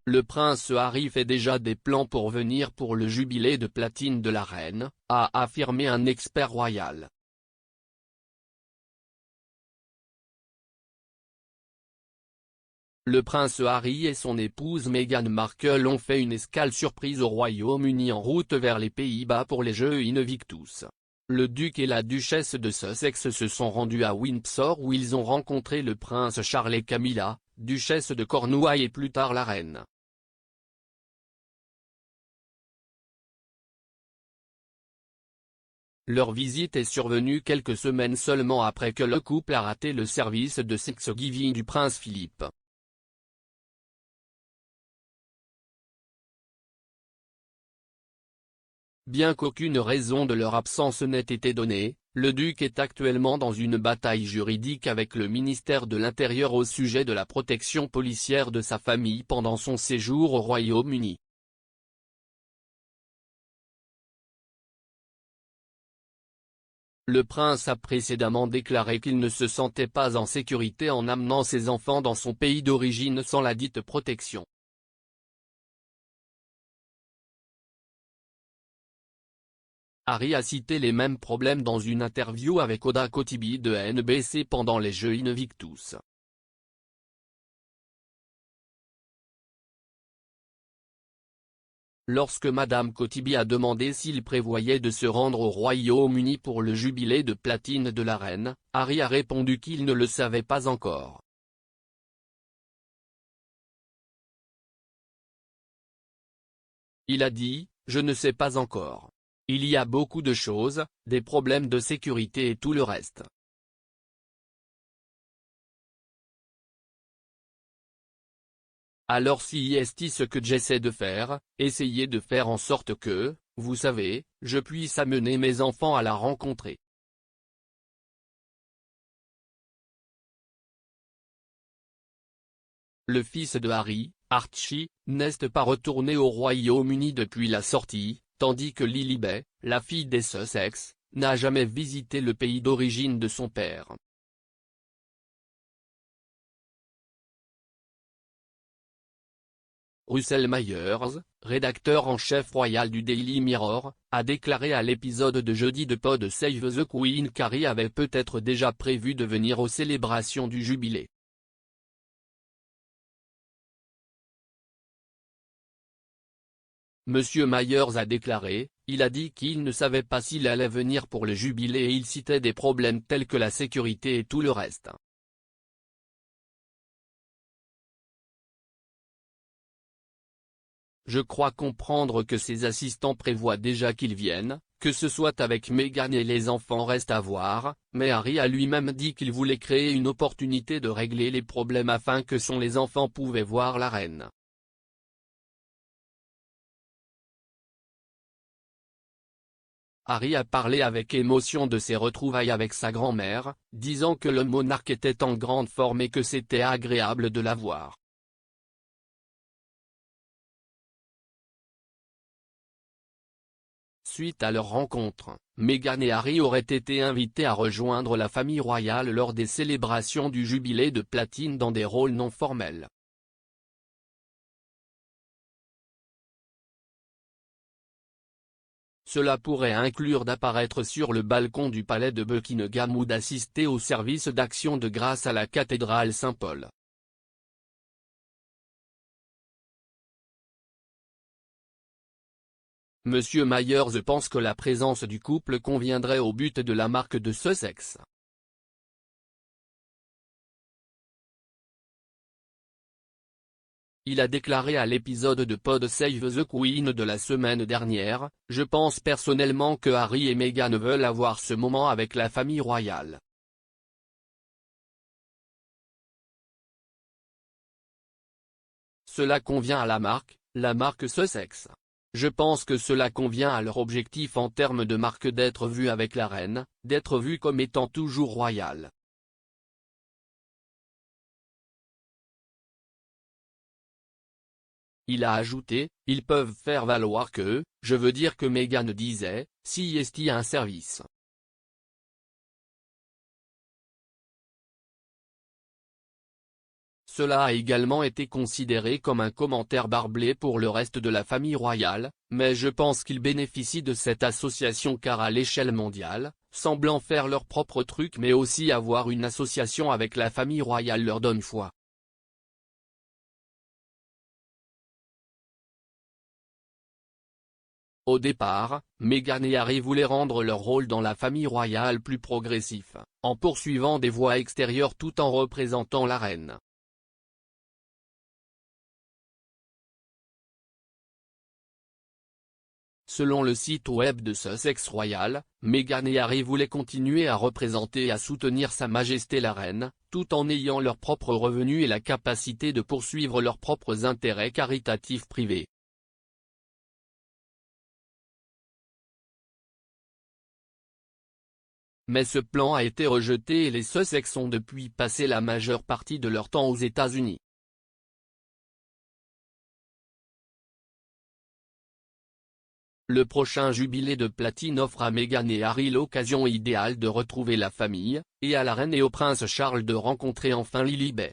Le prince Harry fait déjà des plans pour venir pour le jubilé de platine de la reine, a affirmé un expert royal. Le prince Harry et son épouse Meghan Markle ont fait une escale surprise au Royaume-Uni en route vers les Pays-Bas pour les Jeux Invictus. Le duc et la duchesse de Sussex se sont rendus à Windsor où ils ont rencontré le prince Charles et Camilla, duchesse de Cornouailles et plus tard la reine. Leur visite est survenue quelques semaines seulement après que le couple a raté le service de Thanksgiving du prince Philippe. Bien qu'aucune raison de leur absence n'ait été donnée, le duc est actuellement dans une bataille juridique avec le ministère de l'Intérieur au sujet de la protection policière de sa famille pendant son séjour au Royaume-Uni. Le prince a précédemment déclaré qu'il ne se sentait pas en sécurité en amenant ses enfants dans son pays d'origine sans la dite protection. Harry a cité les mêmes problèmes dans une interview avec Oda Kotibi de NBC pendant les Jeux Invictus. Lorsque Madame Kotibi a demandé s'il prévoyait de se rendre au Royaume-Uni pour le jubilé de platine de la reine, Harry a répondu qu'il ne le savait pas encore. Il a dit « Je ne sais pas encore. Il y a beaucoup de choses, des problèmes de sécurité et tout le reste. » Alors si est ce que j'essaie de faire, essayer de faire en sorte que, vous savez, je puisse amener mes enfants à la rencontrer. Le fils de Harry, Archie, n'est pas retourné au Royaume-Uni depuis la sortie, tandis que Lilibet, la fille des Sussex, n'a jamais visité le pays d'origine de son père. Russell Myers, rédacteur en chef royal du Daily Mirror, a déclaré à l'épisode de jeudi de Pod Save the Queen qu'Harry avait peut-être déjà prévu de venir aux célébrations du jubilé. Monsieur Myers a déclaré, il a dit qu'il ne savait pas s'il allait venir pour le jubilé et il citait des problèmes tels que la sécurité et tout le reste. Je crois comprendre que ses assistants prévoient déjà qu'ils viennent, que ce soit avec Meghan et les enfants reste à voir, mais Harry a lui-même dit qu'il voulait créer une opportunité de régler les problèmes afin que les enfants pouvaient voir la reine. Harry a parlé avec émotion de ses retrouvailles avec sa grand-mère, disant que le monarque était en grande forme et que c'était agréable de la voir. Suite à leur rencontre, Meghan et Harry auraient été invités à rejoindre la famille royale lors des célébrations du jubilé de platine dans des rôles non formels. Cela pourrait inclure d'apparaître sur le balcon du palais de Buckingham ou d'assister au service d'action de grâce à la cathédrale Saint-Paul. Monsieur Myers pense que la présence du couple conviendrait au but de la marque de Sussex. Il a déclaré à l'épisode de Pod Save the Queen de la semaine dernière, « Je pense personnellement que Harry et Meghan veulent avoir ce moment avec la famille royale. Cela convient à la marque Sussex. Je pense que cela convient à leur objectif en termes de marque d'être vu avec la reine, d'être vu comme étant toujours royal. » Il a ajouté, « Ils peuvent faire valoir que, je veux dire que Meghan disait, si est un service. Cela a également été considéré comme un commentaire barbelé pour le reste de la famille royale, mais je pense qu'ils bénéficient de cette association car à l'échelle mondiale, semblant faire leur propre truc mais aussi avoir une association avec la famille royale leur donne foi. Au départ, Meghan et Harry voulaient rendre leur rôle dans la famille royale plus progressif, en poursuivant des voies extérieures tout en représentant la reine. Selon le site web de Sussex Royal, Meghan et Harry voulaient continuer à représenter et à soutenir Sa Majesté la Reine, tout en ayant leurs propres revenus et la capacité de poursuivre leurs propres intérêts caritatifs privés. Mais ce plan a été rejeté et les Sussex ont depuis passé la majeure partie de leur temps aux États-Unis. Le prochain jubilé de platine offre à Meghan et Harry l'occasion idéale de retrouver la famille, et à la reine et au prince Charles de rencontrer enfin Lilibet.